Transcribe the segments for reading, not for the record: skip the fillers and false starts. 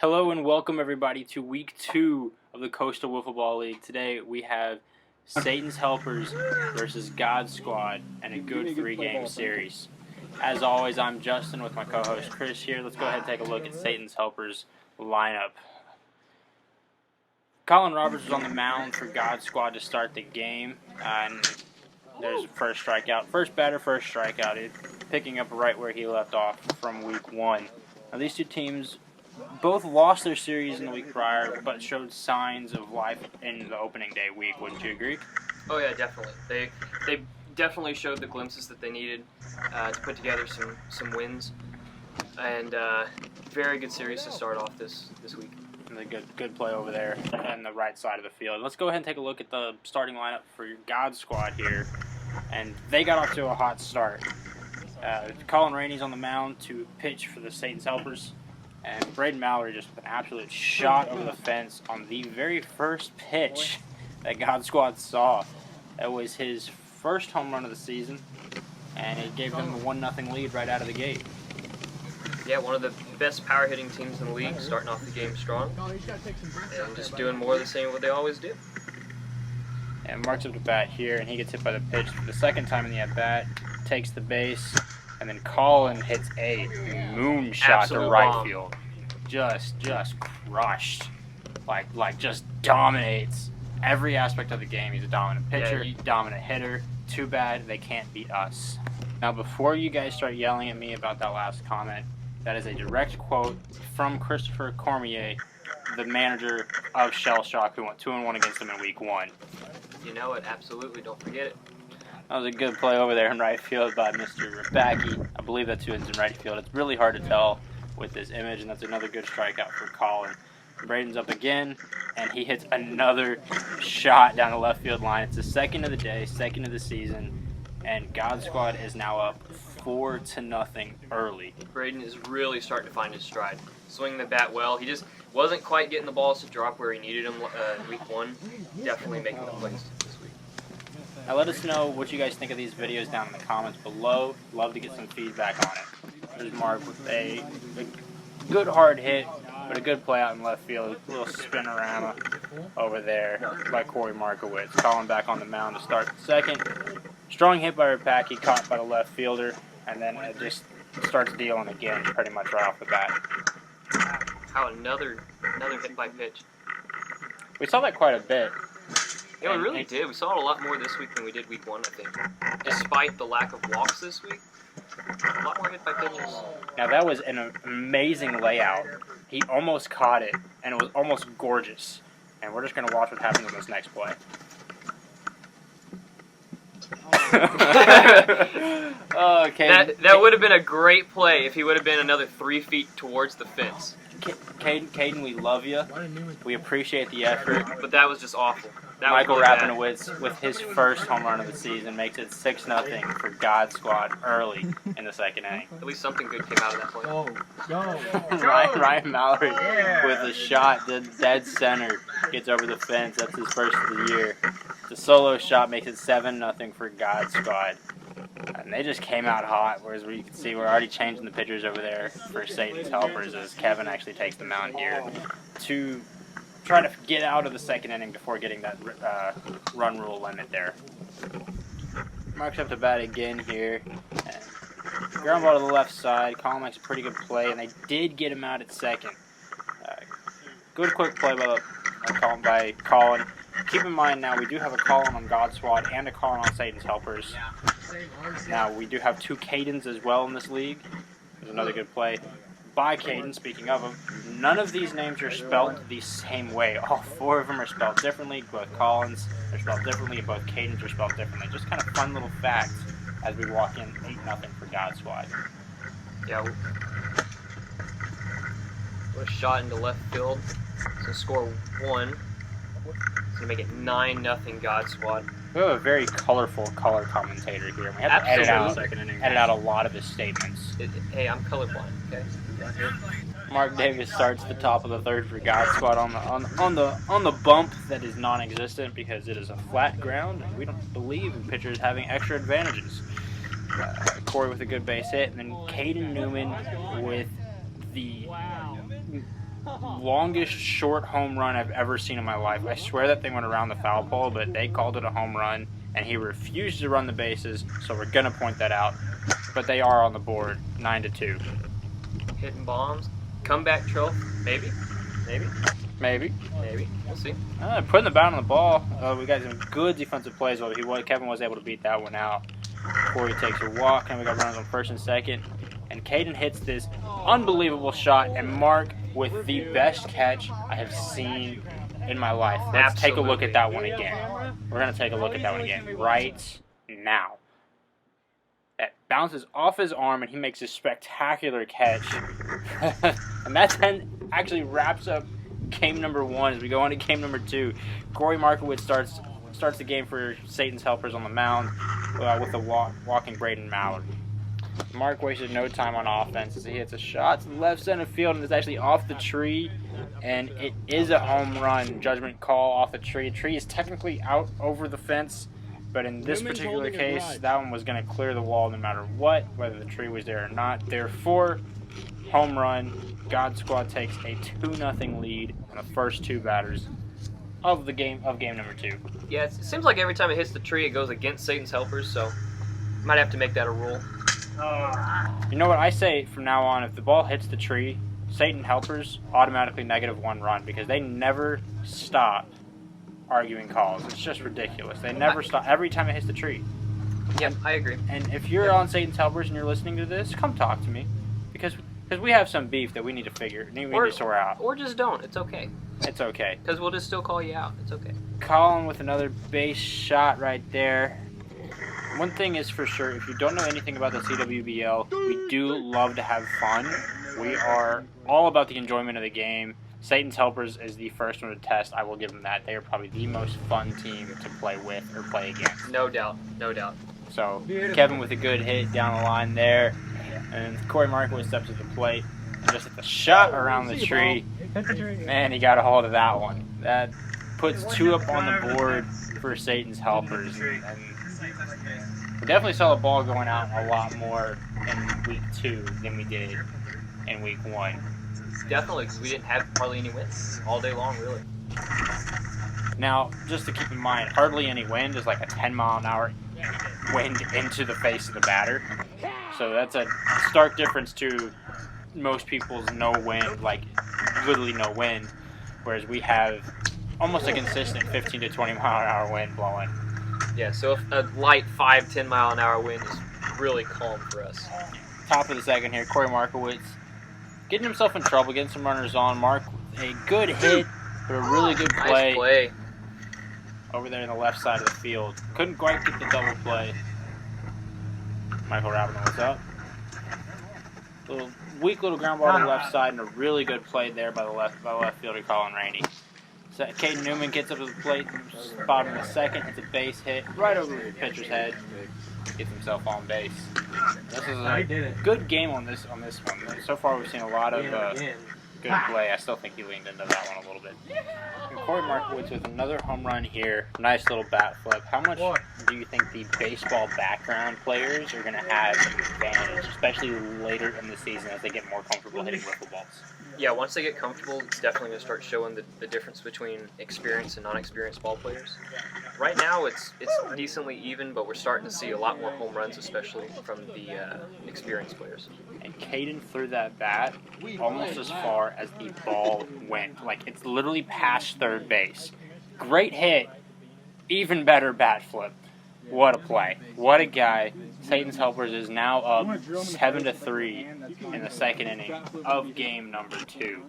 Hello and welcome everybody to week 2 of the Coastal Wiffle Ball League. Today we have Satan's Helpers versus God Squad and a good 3-game series. As always, I'm Justin with my co-host Chris here. Let's go ahead and take a look at Satan's Helpers lineup. Colin Roberts was on the mound for God Squad to start the game, and there's a first strikeout. First batter, first strikeout, picking up right where he left off from week 1. Now these two teams both lost their series in the week prior, but showed signs of life in the opening day week. Wouldn't you agree? Oh yeah, definitely. They definitely showed the glimpses that they needed to put together some wins, and very good series to start off this week. And a good play over there on the right side of the field. Let's go ahead and take a look at the starting lineup for your God Squad here, and they got off to a hot start. Colin Rainey's on the mound to pitch for the Satan's Helpers. And Braden Mallory just with an absolute shot over the fence on the very first pitch that God Squad saw. That was his first home run of the season, and it gave them a 1-0 lead right out of the gate. Yeah, one of the best power hitting teams in the league, starting off the game strong, and just doing more of the same what they always do. And Mark's up to bat here, and he gets hit by the pitch for the second time in the at-bat, takes the base, and then Colin hits a moonshot Absolute to right bomb. field. Just crushed. Like just dominates every aspect of the game. He's a dominant pitcher, dominant hitter. Too bad they can't beat us. Now, before you guys start yelling at me about that last comment, that is a direct quote from Christopher Cormier, the manager of Shell Shock, who went 2-1 against them in week 1. You know it, absolutely. Don't forget it. That was a good play over there in right field by Mr. Rabacki. I believe that's who is in right field. It's really hard to tell with this image, and that's another good strikeout for Colin. Braden's up again, and he hits another shot down the left field line. It's the second of the day, second of the season, and God Squad is now up 4-0 early. Braden is really starting to find his stride. Swinging the bat well. He just wasn't quite getting the balls to drop where he needed them in week 1. Definitely making the plays this week. Now let us know what you guys think of these videos down in the comments below. Love to get some feedback on it. There's Mark with a good hard hit, but a good play out in left field. A little spinorama over there by Corey Markowitz. Colin back on the mound to start the second. Strong hit by Rapacki, caught by the left fielder, and then it just starts dealing again pretty much right off the bat. How another hit by pitch. We saw that quite a bit. Yeah, we really did. We saw it a lot more this week than we did week 1, I think. Despite the lack of walks this week, a lot more hit by pitches. Now that was an amazing layout. He almost caught it, and it was almost gorgeous. And we're just going to watch what happens in this next play. Okay. That would have been a great play if he would have been another 3 feet towards the fence. Caden, we love you. We appreciate the effort. But that was just awful. That Michael was really Rapinowitz, with his first home run of the season, makes it 6-0 for God Squad early in the second inning. At least something good came out of that play. Ryan Mallory with a shot to dead center, gets over the fence. That's his first of the year. The solo shot makes it 7-0 for God Squad. And they just came out hot, whereas you can see we're already changing the pitchers over there for Satan's Helpers as Kevin actually takes the mound here to try to get out of the second inning before getting that run rule limit there. Mark's up to bat again here. And ground ball to the left side. Colin makes a pretty good play, and they did get him out at second. Good quick play by Colin. Keep in mind now we do have a Colin on God Squad and a Colin on Satan's Helpers. Now we do have 2 Cadens as well in this league. There's another good play by Caden, speaking of him. None of these names are spelled the same way. All 4 of them are spelled differently. Both Collins are spelled differently, and both Cadens are spelled differently. Just kind of fun little facts as we walk in 8-0 for God Squad. Yeah. What a shot into left field. So score 1. It's going to make it 9-0 God Squad. We have a very colorful color commentator here. We have to edit out a lot of his statements. Hey, I'm colorblind, okay? Mark Davis starts the top of the third for God Squad on the bump that is non-existent because it is a flat ground, and we don't believe in pitchers having extra advantages. Corey with a good base hit, and then Caden Newman with the longest short home run I've ever seen in my life. I swear that thing went around the foul pole, but they called it a home run, and he refused to run the bases, so we're going to point that out. But they are on the board, 9-2. Hitting bombs. Comeback trophy. Maybe. We'll see. Putting the bat on the ball. We got some good defensive plays. Kevin was able to beat that one out. Corey takes a walk, and we got runners on first and second. And Caden hits this unbelievable shot, and Mark with the best catch I have seen in my life. Let's take a look at that one again. We're going to take a look at that one again right now. That bounces off his arm, and he makes a spectacular catch. And that then actually wraps up game number 1 as we go on to game number 2. Corey Markowitz starts the game for Satan's Helpers on the mound with the walking Braden Mallard. Mark wasted no time on offense as he hits a shot to the left center field, and it's actually off the tree, and it is a home run. Judgment call off the tree. The tree is technically out over the fence, but in this particular case, that one was going to clear the wall no matter what, whether the tree was there or not. Therefore, home run. God Squad takes a 2-0 lead on the first 2 batters of game number 2. Yeah, it seems like every time it hits the tree, it goes against Satan's Helpers, so might have to make that a rule. You know what I say from now on? If the ball hits the tree, Satan Helpers automatically -1 run because they never stop arguing calls. It's just ridiculous. They never stop every time it hits the tree. Yep, I agree. And if you're on Satan's Helpers and you're listening to this, come talk to me because we have some beef that we need to sort out. Or just don't. It's okay. It's okay. Because we'll just still call you out. It's okay. Colin with another base shot right there. One thing is for sure, if you don't know anything about the CWBL, we do love to have fun. We are all about the enjoyment of the game. Satan's Helpers is the first one to test. I will give them that. They are probably the most fun team to play with or play against. No doubt. So, Kevin with a good hit down the line there. And Corey Markowitz steps to the plate and just hit the shot around the tree. Man, he got a hold of that one. That puts 2 up on the board for Satan's Helpers. And we definitely saw the ball going out a lot more in week 2 than we did in week 1. Definitely, because we didn't have hardly any wind all day long, really. Now, just to keep in mind, hardly any wind is like a 10-mile-an-hour wind into the face of the batter. So that's a stark difference to most people's no wind, like literally no wind, whereas we have almost a consistent 15 to 20-mile-an-hour wind blowing. Yeah, so if a light 5-10 mile an hour wind is really calm for us. Top of the second here, Corey Markowitz getting himself in trouble, getting some runners on. Mark, a good hit, but a really good play. Nice play. Over there in the left side of the field. Couldn't quite get the double play. Michael Rabin, what's up? Weak little ground ball to the left side, and a really good play there by the left fielder, Colin Rainey. So Caden Newman gets up to the plate, spot in the second, hits a base hit right over the pitcher's head, gets himself on base. This is a good game on this one. So far, we've seen a lot of good play. I still think he leaned into that one a little bit. And Corey Markowitz with another home run here. Nice little bat flip. How much do you think the baseball background players are going to have an advantage, especially later in the season as they get more comfortable hitting wiffle balls? Yeah, once they get comfortable, it's definitely going to start showing the difference between experienced and non-experienced ball players. Right now, it's decently even, but we're starting to see a lot more home runs, especially from the experienced players. And Caden threw that bat almost as far as the ball went. Like, it's literally past third base. Great hit. Even better bat flip. What a play. What a guy. Satan's Helpers is now up 7-3 in the second inning of game number 2.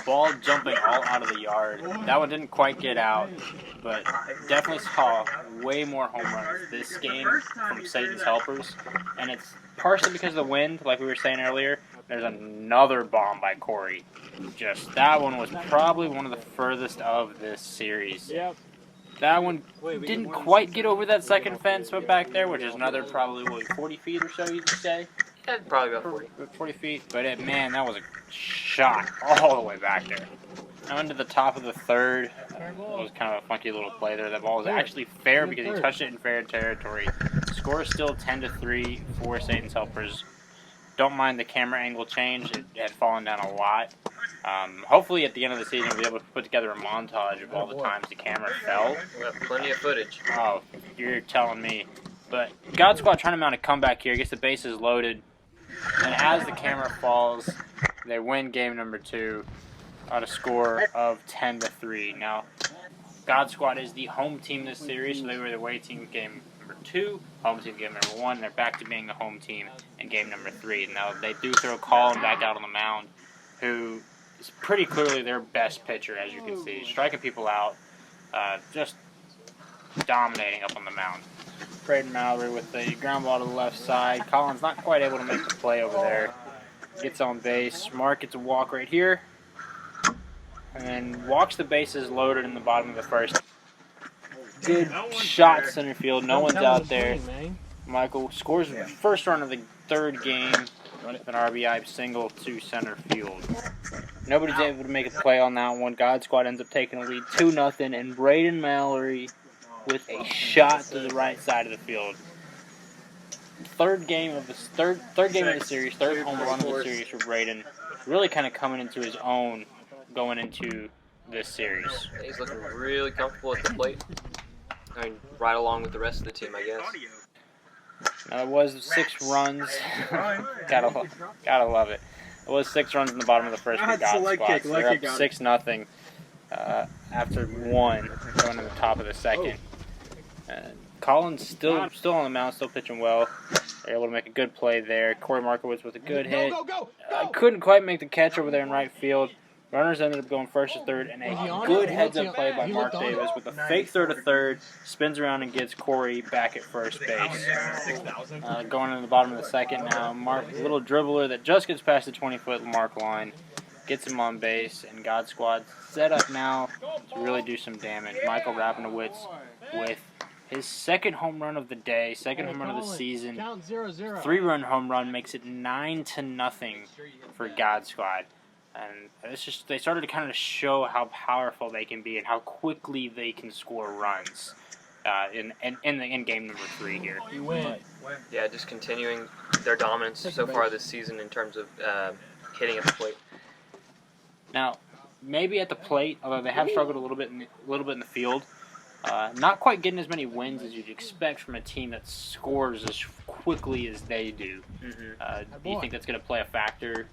Ball jumping all out of the yard. That one didn't quite get out, but definitely saw way more home runs this game from Satan's Helpers. And it's partially because of the wind, like we were saying earlier. There's another bomb by Corey. That one was probably one of the furthest of this series. Yep. That one didn't quite get over that second fence, but back there, which is another probably 40 feet or so, you'd say. Yeah, probably about 40. 40 feet, but man, that was a shot all the way back there. Now into the top of the third. It was kind of a funky little play there. That ball was actually fair because he touched it in fair territory. Score is still 10-3 for Satan's Helpers. Don't mind the camera angle change. It had fallen down a lot. Hopefully at the end of the season we'll be able to put together a montage of all the times the camera fell. We have plenty of footage. Oh, you're telling me. But God Squad trying to mount a comeback here, gets the bases loaded, and as the camera falls, they win game number 2 on a score of 10-3. Now, God Squad is the home team this series, so they were the away team game number 2, home team game number 1. They're back to being the home team in game number 3. Now, they do throw Colin back out on the mound, who is pretty clearly their best pitcher, as you can see. Striking people out, just dominating up on the mound. Braden Mallory with the ground ball to the left side. Colin's not quite able to make the play over there. Gets on base. Mark gets a walk right here. And walks the bases loaded in the bottom of the first. Good shot center field. No one's out there. Michael scores the first run of the 3rd game with an RBI single to center field. Nobody's able to make a play on that one. God Squad ends up taking a lead 2-0, and Braden Mallory with a shot to the right side of the field. Third game of the series, 3rd home run of the series for Braden. Really kind of coming into his own going into this series. He's looking really comfortable at the plate. I mean, right along with the rest of the team, I guess. Now it was 6 runs. gotta love it. It was 6 runs in the bottom of the first for God Squad. So they're up 6-0 after 1 going to the top of the 2nd. Colin's still on the mound, still pitching well. They're able to make a good play there. Corey Markowitz with a good hit. Couldn't quite make the catch over there in right field. Runners ended up going 1st to 3rd, and a good heads-up play by Mark Davis with a fake throw to 3rd, spins around and gets Corey back at first base. Going into the bottom of the 2nd now, Mark, a little dribbler that just gets past the 20-foot mark line, gets him on base, and God Squad set up now to really do some damage. Michael Rabinowitz with his 2nd home run of the day, 2nd home run of the season, 3-run home run, makes it 9-0 for God Squad. And it's just, they started to kind of show how powerful they can be and how quickly they can score runs in game number 3 here. Yeah, just continuing their dominance so far this season in terms of hitting at the plate. Now, maybe at the plate, although they have struggled a little bit in the field, not quite getting as many wins as you'd expect from a team that scores as quickly as they do. Do you think that's going to play a factor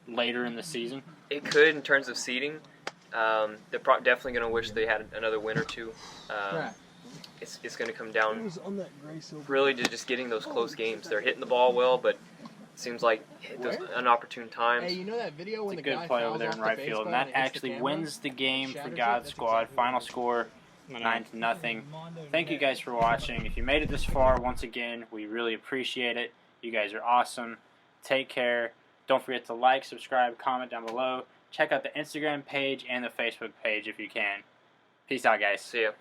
later in the season? It could in terms of seeding. They're definitely going to wish they had another win or 2. It's going to come down really to just getting those close games. They're hitting the ball well, but it seems like those inopportune times. Hey, you know that video when it's a good play over there in right field, and that actually wins the game for God Squad. Final score 9-0. Thank you guys for watching. If you made it this far, once again, we really appreciate it. You guys are awesome. Take care. Don't forget to like, subscribe, comment down below. Check out the Instagram page and the Facebook page if you can. Peace out, guys. See ya.